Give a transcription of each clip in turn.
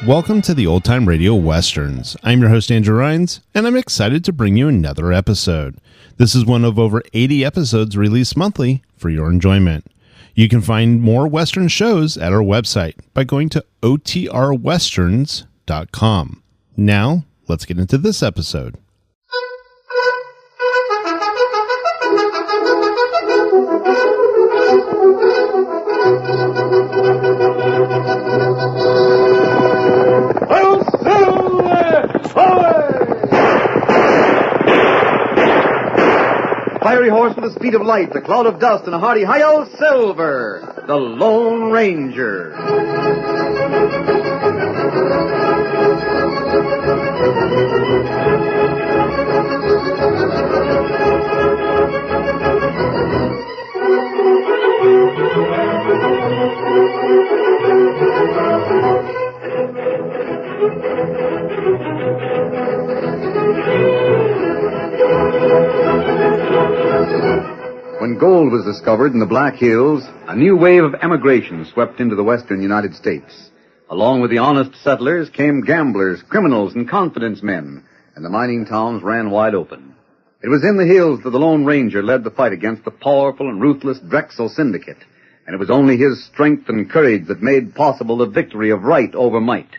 Welcome to the Old Time Radio Westerns. I'm your host, Andrew Rhynes, and I'm excited to bring you another episode. This is one of over 80 episodes released monthly for your enjoyment. You can find more Western shows at our website by going to OTRwesterns.com. Now, let's get into this episode. Fiery horse with the speed of light, a cloud of dust, and a hearty hi-yo, Silver, the Lone Ranger. When gold was discovered in the Black Hills, a new wave of emigration swept into the western United States. Along with the honest settlers came gamblers, criminals, and confidence men, and the mining towns ran wide open. It was in the hills that the Lone Ranger led the fight against the powerful and ruthless Drexel Syndicate, and it was only his strength and courage that made possible the victory of right over might.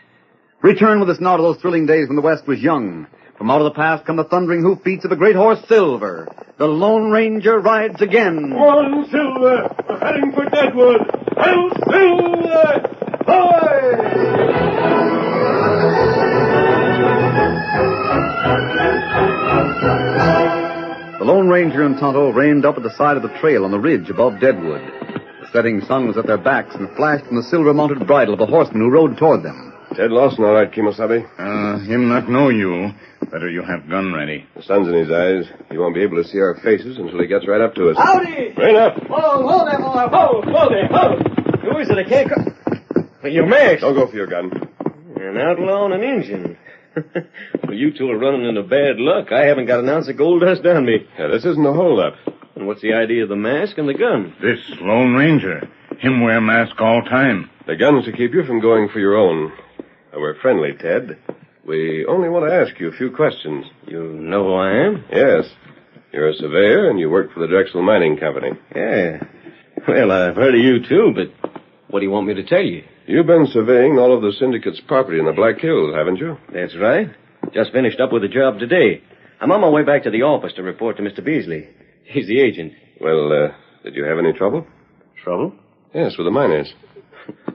Return with us now to those thrilling days when the West was young. From out of the past come the thundering hoofbeats of the great horse Silver. The Lone Ranger rides again. On, Silver! We're heading for Deadwood! Hail, Silver! Hoy! The Lone Ranger and Tonto reined up at the side of the trail on the ridge above Deadwood. The setting sun was at their backs and flashed from the silver-mounted bridle of the horseman who rode toward them. Ted Lawson, all right, Kimosabe? Him not know you. Better you have gun ready. The sun's in his eyes. He won't be able to see our faces until he gets right up to us. Howdy! Rein up! Whoa there, boy! Whoa, ho! Who is it? I can't You're masked. Don't go for your gun. An outlaw and an Injun. Well, you two are running into bad luck. I haven't got an ounce of gold dust on me. Yeah, this isn't a holdup. And what's the idea of the mask and the gun? This Lone Ranger. Him wear mask all time. The gun's to keep you from going for your own. We're friendly, Ted. We only want to ask you a few questions. You know who I am? Yes. You're a surveyor, and you work for the Drexel Mining Company. Yeah. Well, I've heard of you, too, but what do you want me to tell you? You've been surveying all of the syndicate's property in the Black Hills, haven't you? That's right. Just finished up with the job today. I'm on my way back to the office to report to Mr. Beasley. He's the agent. Well, did you have any trouble? Trouble? Yes, with the miners.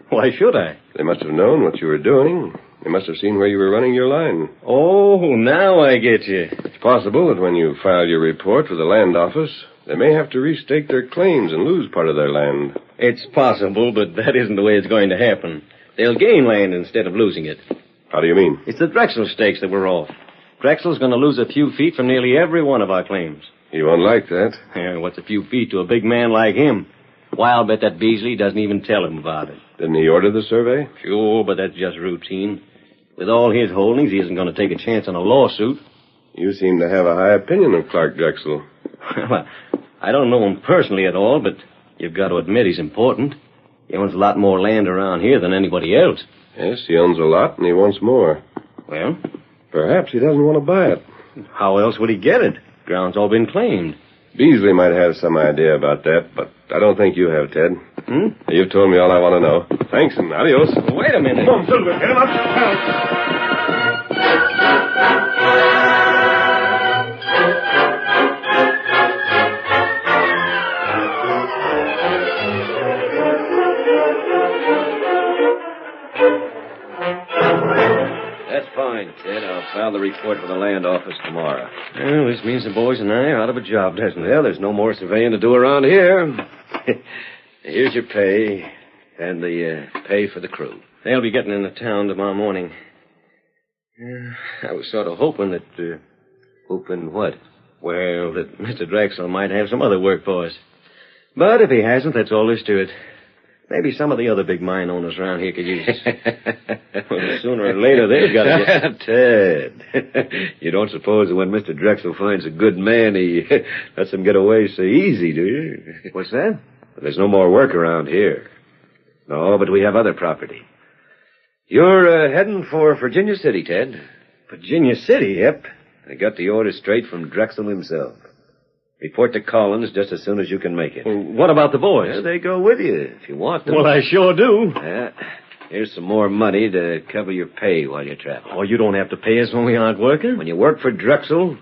Why should I? They must have known what you were doing. They must have seen where you were running your line. Oh, now I get you. It's possible that when you file your report with the land office, they may have to restake their claims and lose part of their land. It's possible, but that isn't the way it's going to happen. They'll gain land instead of losing it. How do you mean? It's the Drexel stakes that we're off. Drexel's going to lose a few feet from nearly every one of our claims. You won't like that. Yeah, what's a few feet to a big man like him? Why, I'll bet that Beasley doesn't even tell him about it. Didn't he order the survey? Sure, but that's just routine. With all his holdings, he isn't going to take a chance on a lawsuit. You seem to have a high opinion of Clark Drexel. Well, I don't know him personally at all, but you've got to admit he's important. He owns a lot more land around here than anybody else. Yes, he owns a lot, and he wants more. Well? Perhaps he doesn't want to buy it. How else would he get it? Ground's all been claimed. Beasley might have some idea about that, but I don't think you have, Ted. You've told me all I want to know. Thanks, and adios. Wait a minute. Come on, Silver. Get him up. That's fine, Ted. I'll file the report for the land office tomorrow. Well, this means the boys and I are out of a job, doesn't it? Well, there's no more surveying to do around here. Here's your pay and the pay for the crew. They'll be getting into town tomorrow morning. I was sort of hoping that... hoping what? Well, that Mr. Drexel might have some other work for us. But if he hasn't, that's all there's to it. Maybe some of the other big mine owners around here could use us. Well, sooner or later they've got to get... Ted, you don't suppose that when Mr. Drexel finds a good man, he lets him get away so easy, do you? What's that? There's no more work around here. No, but we have other property. You're heading for Virginia City, Ted. Virginia City? Yep. I got the order straight from Drexel himself. Report to Collins just as soon as you can make it. Well, what about the boys? Yeah, they go with you if you want them. Well, I sure do. Here's some more money to cover your pay while you travel. Oh, you don't have to pay us when we aren't working? When you work for Drexel,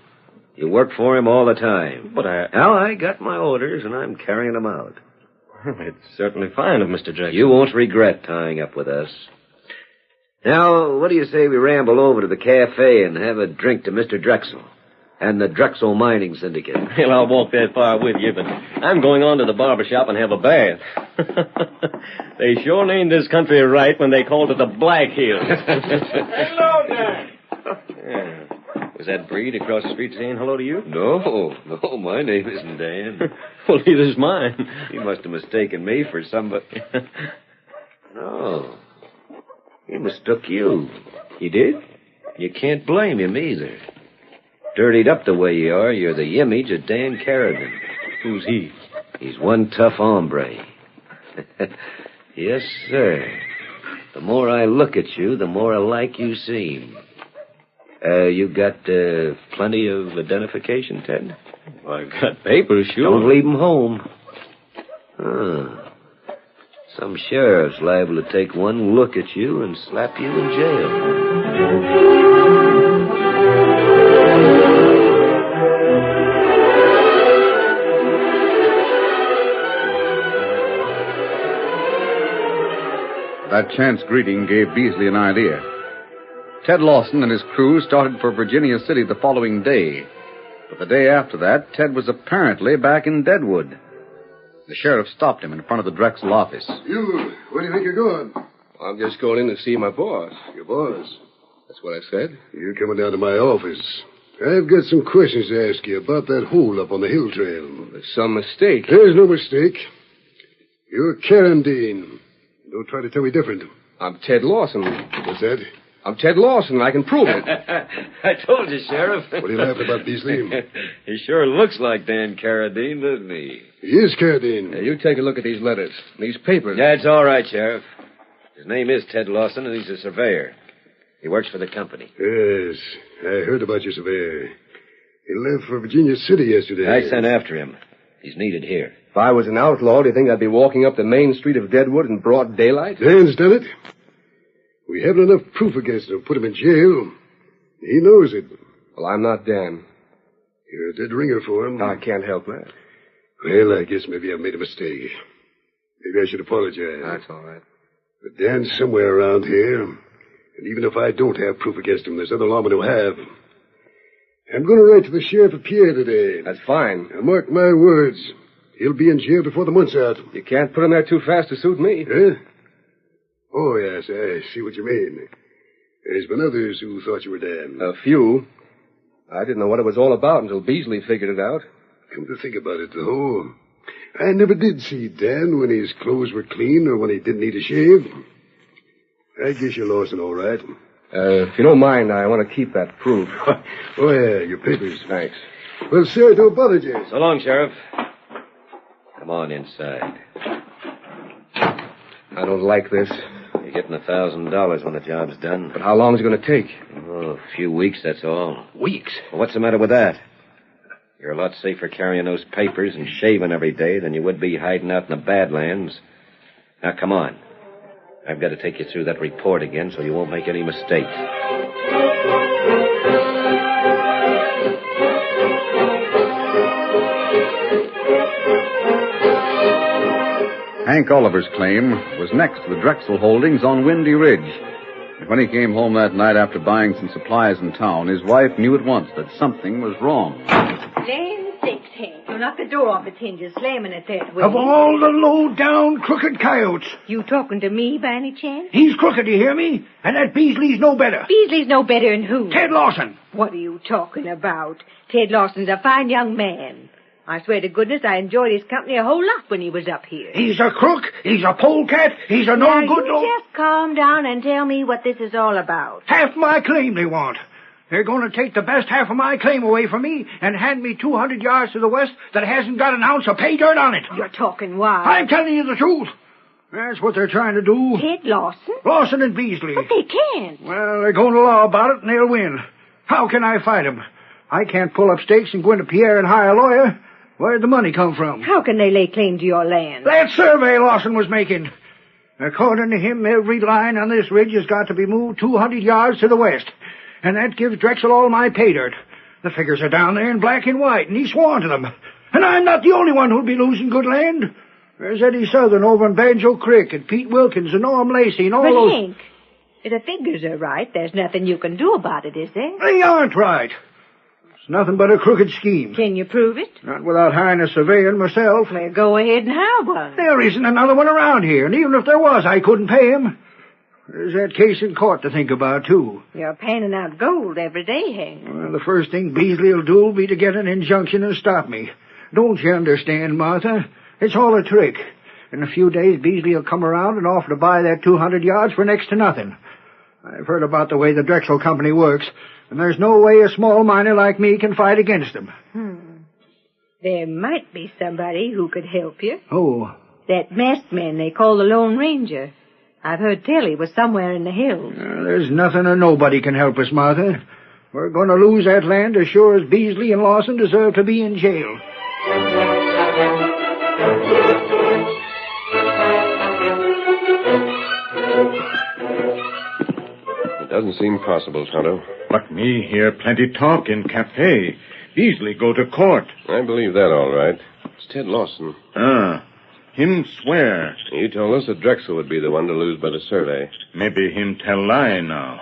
you work for him all the time. But Now, I got my orders, and I'm carrying them out. It's certainly fine of Mr. Drexel. You won't regret tying up with us. Now, what do you say we ramble over to the cafe and have a drink to Mr. Drexel and the Drexel Mining Syndicate? Well, I'll walk that far with you, but I'm going on to the barber shop and have a bath. They sure named this country right when they called it the Black Hills. Hello, Dan. Yeah. Was that Breed across the street saying hello to you? No, my name isn't Dan. Well, neither's mine. He must have mistaken me for somebody. No. He mistook you. He did? You can't blame him either. Dirtied up the way you are, you're the image of Dan Carradine. Who's he? He's one tough hombre. Yes, sir. The more I look at you, the more alike you seem. You got plenty of identification, Ted? Well, I've got papers, sure. Don't leave 'em home. Some sheriff's liable to take one look at you and slap you in jail. That chance greeting gave Beasley an idea. Ted Lawson and his crew started for Virginia City the following day. But the day after that, Ted was apparently back in Deadwood. The sheriff stopped him in front of the Drexel office. You, where do you think you're going? I'm just going in to see my boss. Your boss? That's what I said. You're coming down to my office. I've got some questions to ask you about that hole up on the hill trail. There's some mistake. There's no mistake. You're Carradine. Don't try to tell me different. I'm Ted Lawson. What's that? I'm Ted Lawson. I can prove it. I told you, Sheriff. What are you laughing about, Beasley? He sure looks like Dan Carradine, doesn't he? He is Carradine. Now, you take a look at these letters, these papers. That's all right, Sheriff. His name is Ted Lawson, and he's a surveyor. He works for the company. Yes, I heard about your surveyor. He left for Virginia City yesterday. I sent after him. He's needed here. If I was an outlaw, do you think I'd be walking up the main street of Deadwood in broad daylight? Dan's done it. We haven't enough proof against him to put him in jail. He knows it. Well, I'm not Dan. You're a dead ringer for him. I can't help that. Well, I guess maybe I've made a mistake. Maybe I should apologize. That's all right. But Dan's somewhere around here. And even if I don't have proof against him, there's other lawmen who have. I'm going to write to the sheriff of Pierre today. That's fine. Now, mark my words. He'll be in jail before the month's out. You can't put him there too fast to suit me. Huh? Oh, yes, I see what you mean. There's been others who thought you were Dan. A few. I didn't know what it was all about until Beasley figured it out. Come to think about it, though, I never did see Dan when his clothes were clean or when he didn't need a shave. I guess you're Lawson, all right. If you don't mind, I want to keep that proof. Oh, yeah, your papers. Thanks. Well, sir, don't bother you. So long, Sheriff. Come on inside. I don't like this. You're getting $1,000 when the job's done. But how long is it going to take? Oh, a few weeks, that's all. Weeks? Well, what's the matter with that? You're a lot safer carrying those papers and shaving every day than you would be hiding out in the Badlands. Now, come on. I've got to take you through that report again so you won't make any mistakes. Hank Oliver's claim was next to the Drexel holdings on Windy Ridge. And when he came home that night after buying some supplies in town, his wife knew at once that something was wrong. Land sakes, Hank. You knocked the door off its hinges, slamming it that way. Of all the low-down crooked coyotes. You talking to me by any chance? He's crooked, you hear me? And that Beasley's no better. Beasley's no better than who? Ted Lawson. What are you talking about? Ted Lawson's a fine young man. I swear to goodness I enjoyed his company a whole lot when he was up here. He's a crook. He's a polecat. He's a Now, no-good... you just calm down and tell me what this is all about. Half my claim they want. They're going to take the best half of my claim away from me and hand me 200 yards to the west that hasn't got an ounce of pay dirt on it. You're talking wild. I'm telling you the truth. That's what they're trying to do. Ted Lawson? Lawson and Beasley. But they can't. Well, they're going to law about it and they'll win. How can I fight them? I can't pull up stakes and go into Pierre and hire a lawyer. Where'd the money come from? How can they lay claim to your land? That survey Lawson was making. According to him, every line on this ridge has got to be moved 200 yards to the west. And that gives Drexel all my pay dirt. The figures are down there in black and white, and he's sworn to them. And I'm not the only one who'll be losing good land. There's Eddie Southern over in Banjo Creek, and Pete Wilkins, and Norm Lacey, and all but those... Hank, if the figures are right, there's nothing you can do about it, is there? They aren't right. It's nothing but a crooked scheme. Can you prove it? Not without hiring a surveyor myself. Well, go ahead and hire one. There isn't another one around here, and even if there was, I couldn't pay him. There's that case in court to think about, too. You're panning out gold every day, Hank. Well, the first thing Beasley will do will be to get an injunction and stop me. Don't you understand, Martha? It's all a trick. In a few days, Beasley will come around and offer to buy that 200 yards for next to nothing. I've heard about the way the Drexel Company works, and there's no way a small miner like me can fight against them. There might be somebody who could help you. Oh. That masked man they call the Lone Ranger. I've heard tell he was somewhere in the hills. There's nothing or nobody can help us, Martha. We're going to lose that land as sure as Beasley and Lawson deserve to be in jail. It doesn't seem possible, Tonto. But me hear plenty talk in cafe. Beasley go to court. I believe that all right. It's Ted Lawson. Him swear. He told us that Drexel would be the one to lose by the survey. Maybe him tell lie now.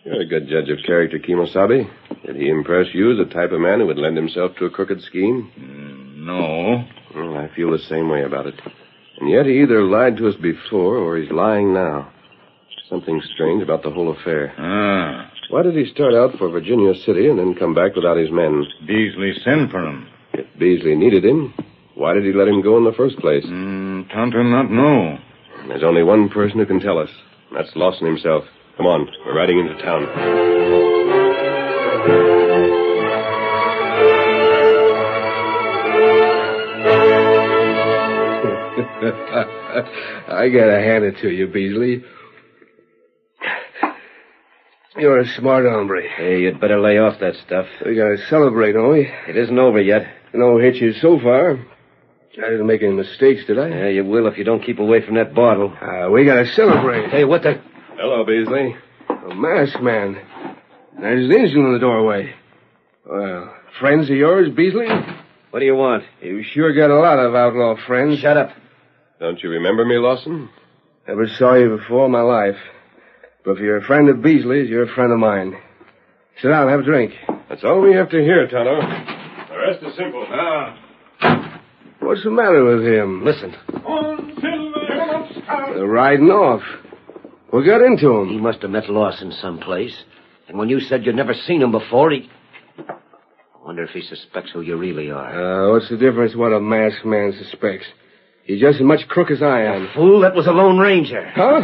You're a good judge of character, Kimosabe. Did he impress you as the type of man who would lend himself to a crooked scheme? No. Well, I feel the same way about it. And yet he either lied to us before or he's lying now. Something strange about the whole affair. Why did he start out for Virginia City and then come back without his men? Beasley sent for him. If Beasley needed him, why did he let him go in the first place? Tonto not know. There's only one person who can tell us. That's Lawson himself. Come on, we're riding into town. I gotta hand it to you, Beasley. You're a smart hombre. Hey, you'd better lay off that stuff. We gotta celebrate, don't we? It isn't over yet. No hitches so far. I didn't make any mistakes, did I? Yeah, you will if you don't keep away from that bottle. We gotta celebrate. Hey, what the... Hello, Beasley. A masked man. There's an engine in the doorway. Well, friends of yours, Beasley? What do you want? You sure got a lot of outlaw friends. Shut up. Don't you remember me, Lawson? Never saw you before in my life. But if you're a friend of Beasley's, you're a friend of mine. Sit down and have a drink. That's all we have to hear, Tonto. The rest is simple. What's the matter with him? Listen. They're riding off. What got into him? He must have met Lawson someplace. And when you said you'd never seen him before, I wonder if he suspects who you really are. What's the difference what a masked man suspects? He's just as much crook as I am. Fool, that was a Lone Ranger. Huh?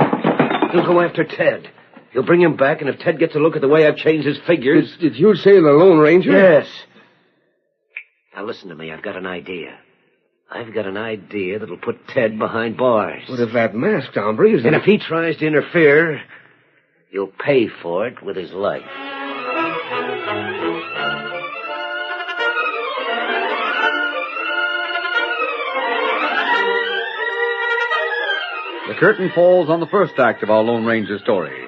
He'll go after Ted. He'll bring him back, and if Ted gets a look at the way I've changed his figures... Did you say the Lone Ranger? Yes. Now listen to me, I've got an idea. I've got an idea that'll put Ted behind bars. What if that masked hombre is... And if he tries to interfere, he'll pay for it with his life. The curtain falls on the first act of our Lone Ranger story.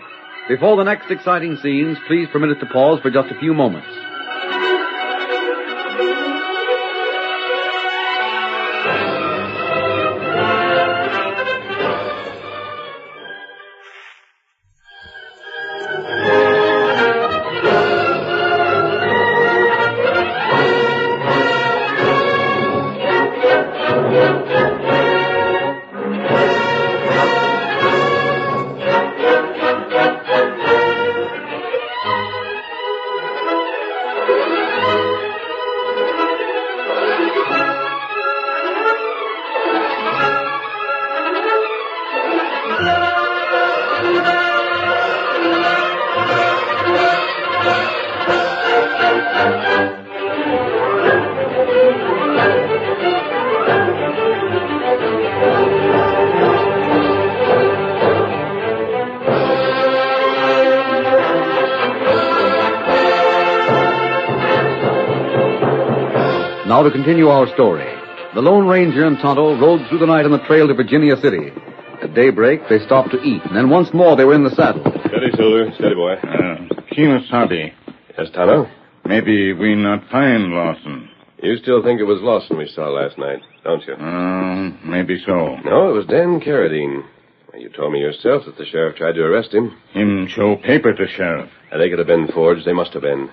Before the next exciting scenes, please permit us to pause for just a few moments. Now to continue our story. The Lone Ranger and Tonto rode through the night on the trail to Virginia City. At daybreak, they stopped to eat, and then once more they were in the saddle. Steady, Silver. Steady, boy. Kemosabe. Yes, Tonto? Maybe we not find Lawson. You still think it was Lawson we saw last night, don't you? Maybe so. No, it was Dan Carradine. You told me yourself that the sheriff tried to arrest him. Him show paper to sheriff. They could have been forged. They must have been.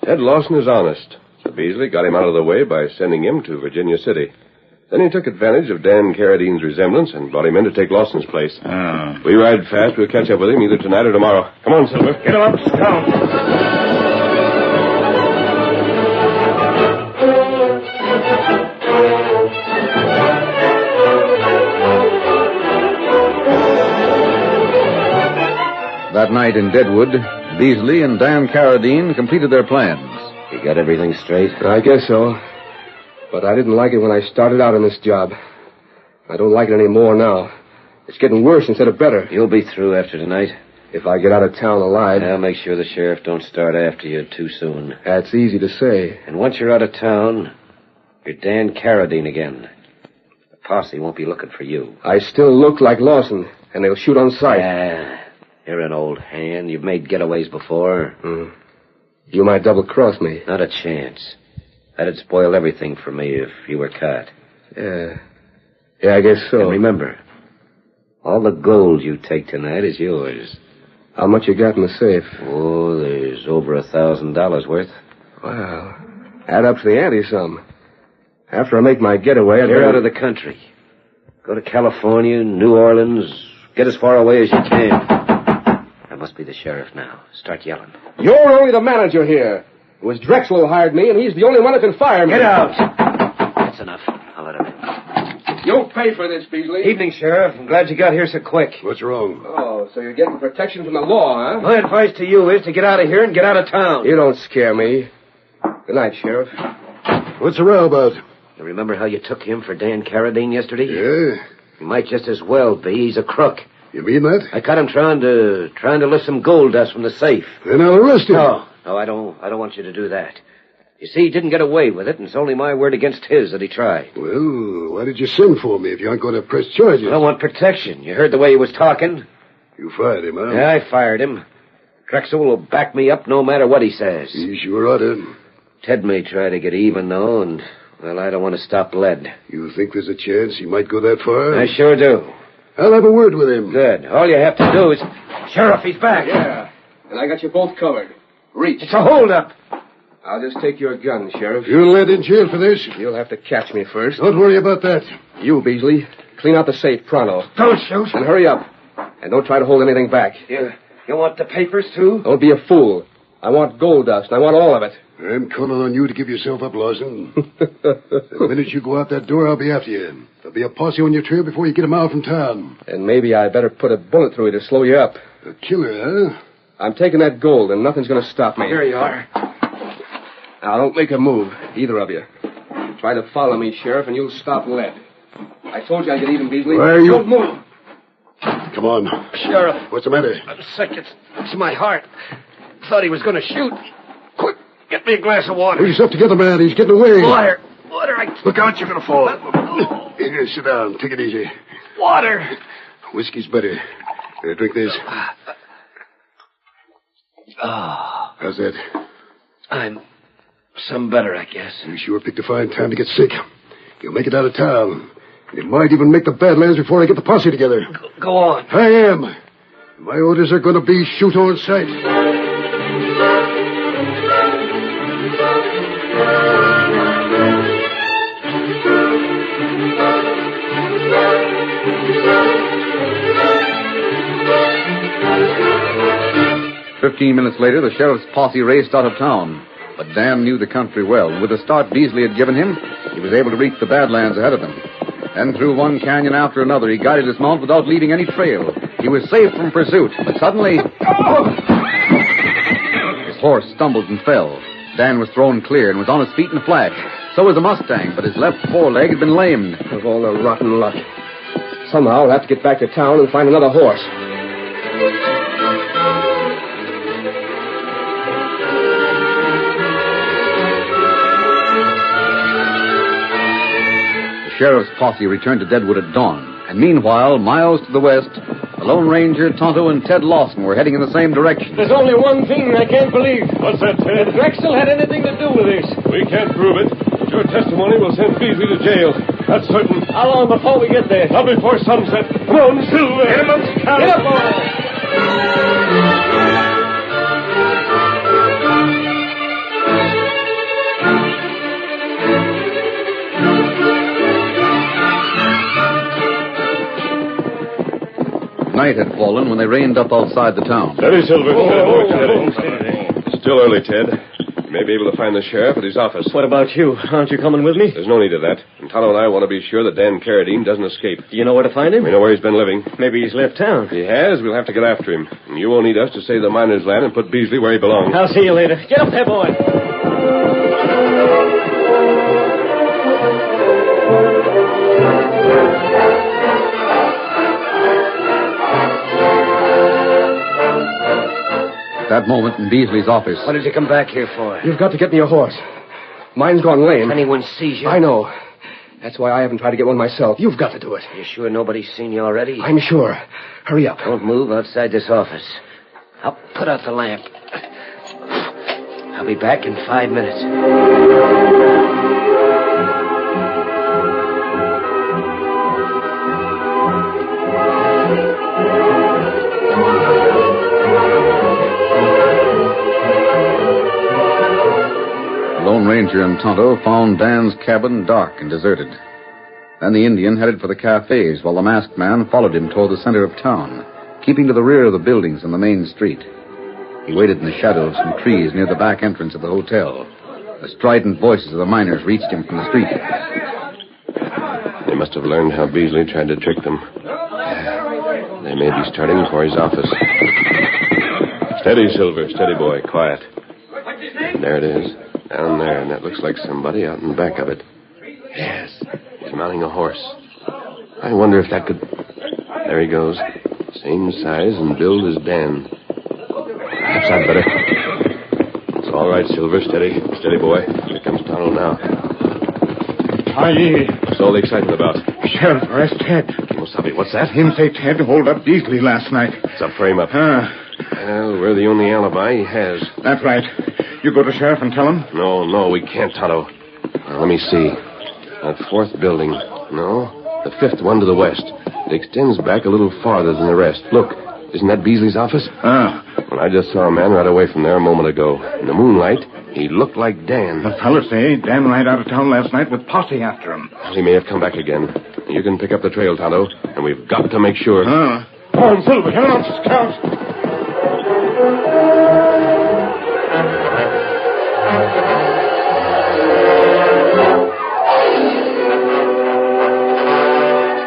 Ted Lawson is honest. So Beasley got him out of the way by sending him to Virginia City. Then he took advantage of Dan Carradine's resemblance and brought him in to take Lawson's place. We ride fast. We'll catch up with him either tonight or tomorrow. Come on, Silver. Get him up, Scout. That night in Deadwood, Beasley and Dan Carradine completed their plans. You got everything straight? I guess so. But I didn't like it when I started out on this job. I don't like it any more now. It's getting worse instead of better. You'll be through after tonight. If I get out of town alive... I'll make sure the sheriff don't start after you too soon. That's easy to say. And once you're out of town, you're Dan Carradine again. The posse won't be looking for you. I still look like Lawson, and they'll shoot on sight. You're an old hand. You've made getaways before. You might double-cross me. Not a chance. That'd spoil everything for me if you were caught. Yeah, I guess so. And remember, all the gold you take tonight is yours. How much you got in the safe? Oh, there's over $1,000 worth. Wow. Add up to the ante some. After I make my getaway, You're out of the country. Go to California, New Orleans. Get as far away as you can. That must be the sheriff now. Start yelling. You're only the manager here. It was Drexel who hired me, and he's the only one who can fire me. Get out! That's enough. I'll let him in. You'll pay for this, Beasley. Evening, Sheriff. I'm glad you got here so quick. What's wrong? Oh, so you're getting protection from the law, huh? My advice to you is to get out of here and get out of town. You don't scare me. Good night, Sheriff. What's the row about? You remember how you took him for Dan Carradine yesterday? Yeah? He might just as well be. He's a crook. You mean that? I caught him trying to lift some gold dust from the safe. Then I'll arrest him. No, I don't want you to do that. You see, he didn't get away with it, and it's only my word against his that he tried. Well, why did you send for me if you aren't going to press charges? I want protection. You heard the way he was talking. You fired him, huh? Yeah, I fired him. Drexel will back me up no matter what he says. He sure ought to. Ted may try to get even, though, and, well, I don't want to stop lead. You think there's a chance he might go that far? I sure do. I'll have a word with him. Good. All you have to do is... Sheriff, he's back. Yeah, and I got you both covered. Reach. It's a holdup. I'll just take your gun, Sheriff. You'll land in jail for this? You'll have to catch me first. Don't worry about that. You, Beasley, clean out the safe pronto. Don't shoot. And hurry up. And don't try to hold anything back. You want the papers, too? Don't be a fool. I want gold dust, and I want all of it. I'm counting on you to give yourself up, Lawson. The minute you go out that door, I'll be after you. There'll be a posse on your trail before you get a mile from town. And maybe I better put a bullet through you to slow you up. A killer, huh? I'm taking that gold, and nothing's going to stop me. Here you are. Now, don't make a move, either of you. Try to follow me, Sheriff, and you'll stop lead. I told you I'd get even, Beasley. Where are you? Don't move. Come on. Sheriff. What's the matter? I'm sick. It's my heart. Thought he was going to shoot. Quick, get me a glass of water. Pull yourself together, man. He's getting away. Water. Look out, you're going to fall. Here, sit down. Take it easy. Water. Whiskey's better. Here, drink this. How's that? I'm some better, I guess. You sure picked a fine time to get sick. You'll make it out of town. You might even make the Badlands before I get the posse together. Go on. I am. My orders are going to be shoot on sight. "15 minutes later, the sheriff's posse raced out of town. But Dan knew the country well, and with the start Beasley had given him, he was able to reach the Badlands ahead of them. Then through one canyon after another, he guided his mount without leaving any trail. He was safe from pursuit, but suddenly... his horse stumbled and fell. Dan was thrown clear and was on his feet in a flash. So was the Mustang, but his left foreleg had been lamed. Of all the rotten luck. Somehow I'll have to get back to town and find another horse. sheriff's posse returned to Deadwood at dawn. And meanwhile, miles to the west, the Lone Ranger, Tonto, and Ted Lawson were heading in the same direction. There's only one thing I can't believe. What's that, Ted? That Drexel had anything to do with this. We can't prove it, but your testimony will send Beasley to jail. That's certain. How long before we get there? Not before sunset. Come on, Silver. Get him up, Scout. Get up, boy. Night had fallen when they reined up outside the town. Steady, Silver. It's still early, Ted. You may be able to find the sheriff at his office. What about you? Aren't you coming with me? There's no need of that. And Tonto and I want to be sure that Dan Carradine doesn't escape. Do you know where to find him? We know where he's been living. Maybe he's left town. If he has, we'll have to get after him. And you won't need us to save the miner's land and put Beasley where he belongs. I'll see you later. Get up there, boy. At that moment in Beasley's office. What did you come back here for? You've got to get me a horse. Mine's gone lame. Anyone sees you? I know. That's why I haven't tried to get one myself. You've got to do it. You sure nobody's seen you already? I'm sure. Hurry up. Don't move outside this office. I'll put out the lamp. I'll be back in 5 minutes. Lone Ranger and Tonto found Dan's cabin dark and deserted. Then the Indian headed for the cafes while the masked man followed him toward the center of town, keeping to the rear of the buildings on the main street. He waited in the shadow of some trees near the back entrance of the hotel. The strident voices of the miners reached him from the street. They must have learned how Beasley tried to trick them. They may be starting for his office. Steady, Silver. Steady, boy. Quiet. There it is. Down there, and that looks like somebody out in back of it. Yes. He's mounting a horse. I wonder if that could... There he goes. Same size and build as Dan. Perhaps I'd better... It's all right, Silver. Steady. Steady, boy. Here comes Tonto now. Aye. What's all the excitement about? Sheriff, arrest Ted. Kimosabe, what's that? Him say Ted hold up Beasley last night. It's a frame-up. Well, we're the only alibi he has. That's right. You go to Sheriff and tell him? No, we can't, Tonto. Let me see. That fourth building. No, the fifth one to the west. It extends back a little farther than the rest. Look, isn't that Beasley's office? Well, I just saw a man right away from there a moment ago. In the moonlight, he looked like Dan. The fellas say Dan ride out of town last night with posse after him. Well, he may have come back again. You can pick up the trail, Tonto, and we've got to make sure. Come on, Silver. Come on, Scout.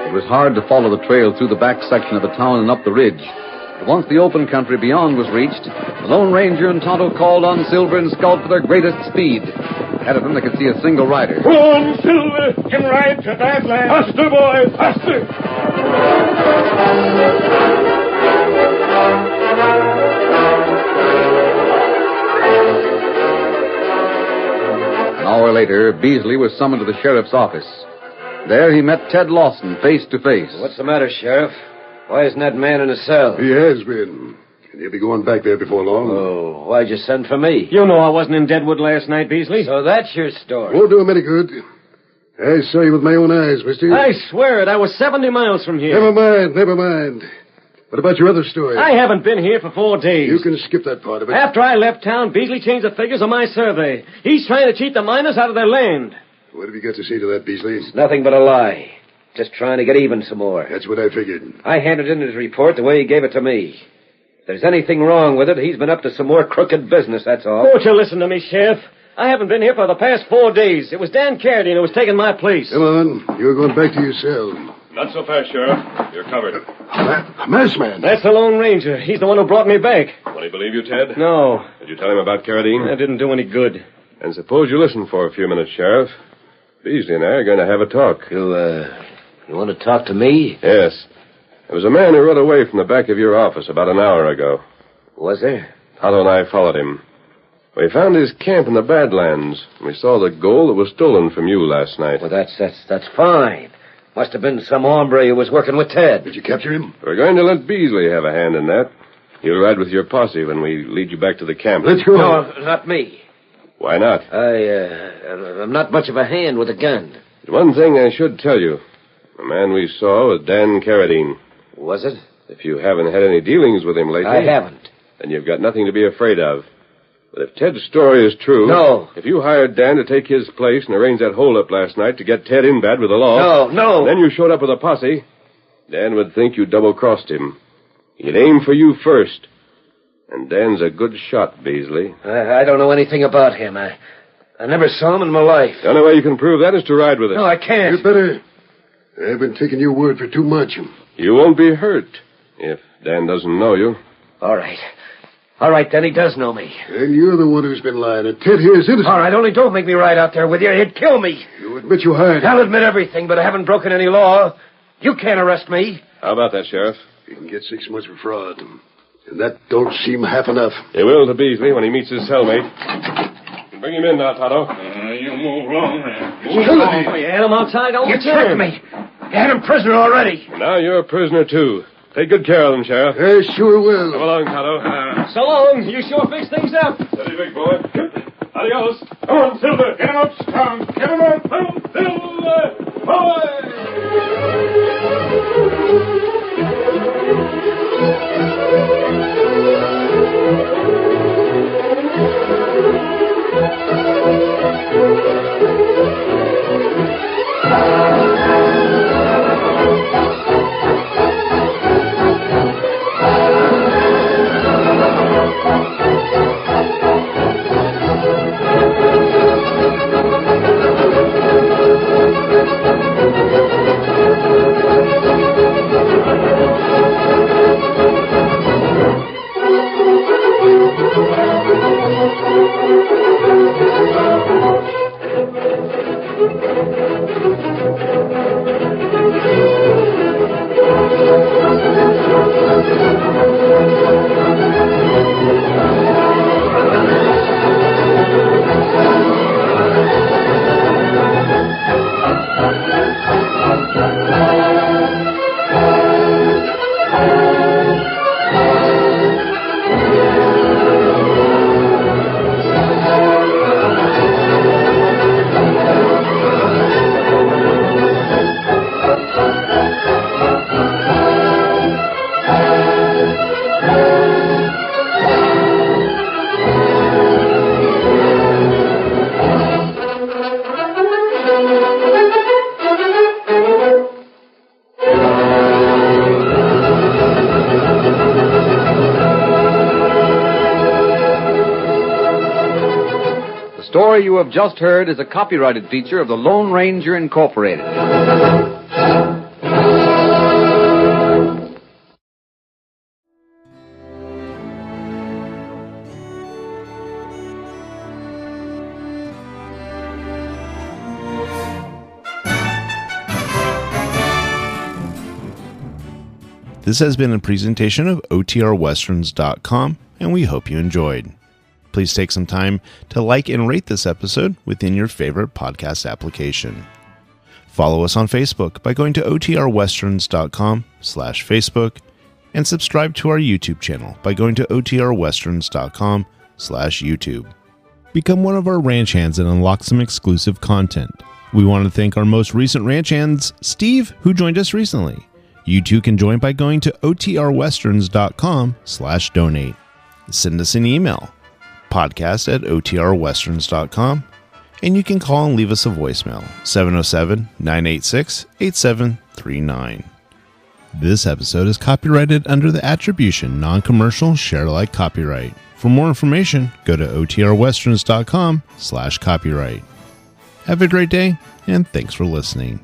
It was hard to follow the trail through the back section of the town and up the ridge. But once the open country beyond was reached, the Lone Ranger and Tonto called on Silver and Scout for their greatest speed. Ahead of them, they could see a single rider. Come on, Silver! Can ride to that land. Faster, boys! Faster! An hour later, Beasley was summoned to the sheriff's office. There he met Ted Lawson face to face. What's the matter, Sheriff? Why isn't that man in a cell? He has been. And he'll be going back there before long. Oh, why'd you send for me? You know I wasn't in Deadwood last night, Beasley. So that's your story. Won't do him any good. I saw you with my own eyes, mister. I swear it. I was 70 miles from here. Never mind. What about your other story? I haven't been here for 4 days. You can skip that part of it. After I left town, Beasley changed the figures on my survey. He's trying to cheat the miners out of their land. What have you got to say to that, Beasley? It's nothing but a lie. Just trying to get even some more. That's what I figured. I handed in his report the way he gave it to me. If there's anything wrong with it, he's been up to some more crooked business, that's all. Won't you listen to me, Sheriff? I haven't been here for the past 4 days. It was Dan Carradine who was taking my place. Come on. You're going back to your cell. Not so fast, Sheriff. You're covered. A masked man. That's the Lone Ranger. He's the one who brought me back. Will he believe you, Ted? No. Did you tell him about Carradine? That didn't do any good. And suppose you listen for a few minutes, Sheriff. Beasley and I are going to have a talk. You want to talk to me? Yes. There was a man who rode away from the back of your office about an hour ago. Was there? Tonto and I followed him. We found his camp in the Badlands. We saw the gold that was stolen from you last night. Well, that's fine. Must have been some hombre who was working with Ted. Did you capture him? We're going to let Beasley have a hand in that. He'll ride with your posse when we lead you back to the camp. Let's go. No, not me. Why not? I'm not much of a hand with a gun. There's one thing I should tell you. The man we saw was Dan Carradine. Was it? If you haven't had any dealings with him lately... I haven't. Then you've got nothing to be afraid of. But if Ted's story is true... No. If you hired Dan to take his place and arrange that hold-up last night to get Ted in bad with the law... No. And then you showed up with a posse, Dan would think you double-crossed him. He'd aim for you first. And Dan's a good shot, Beasley. I don't know anything about him. I never saw him in my life. The only way you can prove that is to ride with us. No, I can't. You better. I've been taking your word for too much. You won't be hurt if Dan doesn't know you. All right. All right, then he does know me. And you're the one who's been lying. And Ted here is innocent. All right, only don't make me ride out there with you. He'd kill me. You admit you hired him. I'll admit everything, but I haven't broken any law. You can't arrest me. How about that, Sheriff? You can get 6 months for fraud. And that don't seem half enough. He will to Beasley when he meets his cellmate. Bring him in now, Tonto. You move along there. You had him outside all the time. You tricked me. You had him prisoner already. Now you're a prisoner, too. Take good care of him, Sheriff. I sure will. Come along, Tonto. So long. You sure fix things up. Steady, big boy. Adios. Come on, Silver. Get him up, Strong. Get him up. Silver. The story you have just heard is a copyrighted feature of the Lone Ranger Incorporated. This has been a presentation of OTRWesterns.com, and we hope you enjoyed. Please take some time to like and rate this episode within your favorite podcast application. Follow us on Facebook by going to OTRWesterns.com/Facebook and subscribe to our YouTube channel by going to OTRWesterns.com/YouTube. Become one of our ranch hands and unlock some exclusive content. We want to thank our most recent ranch hands, Steve, who joined us recently. You too can join by going to OTRWesterns.com/donate. Send us an email, podcast@OTRWesterns.com, and you can call and leave us a voicemail, 707-986-8739. This episode is copyrighted under the attribution non-commercial share-alike copyright. For more information, go to OTRWesterns.com/copyright. Have a great day, and thanks for listening.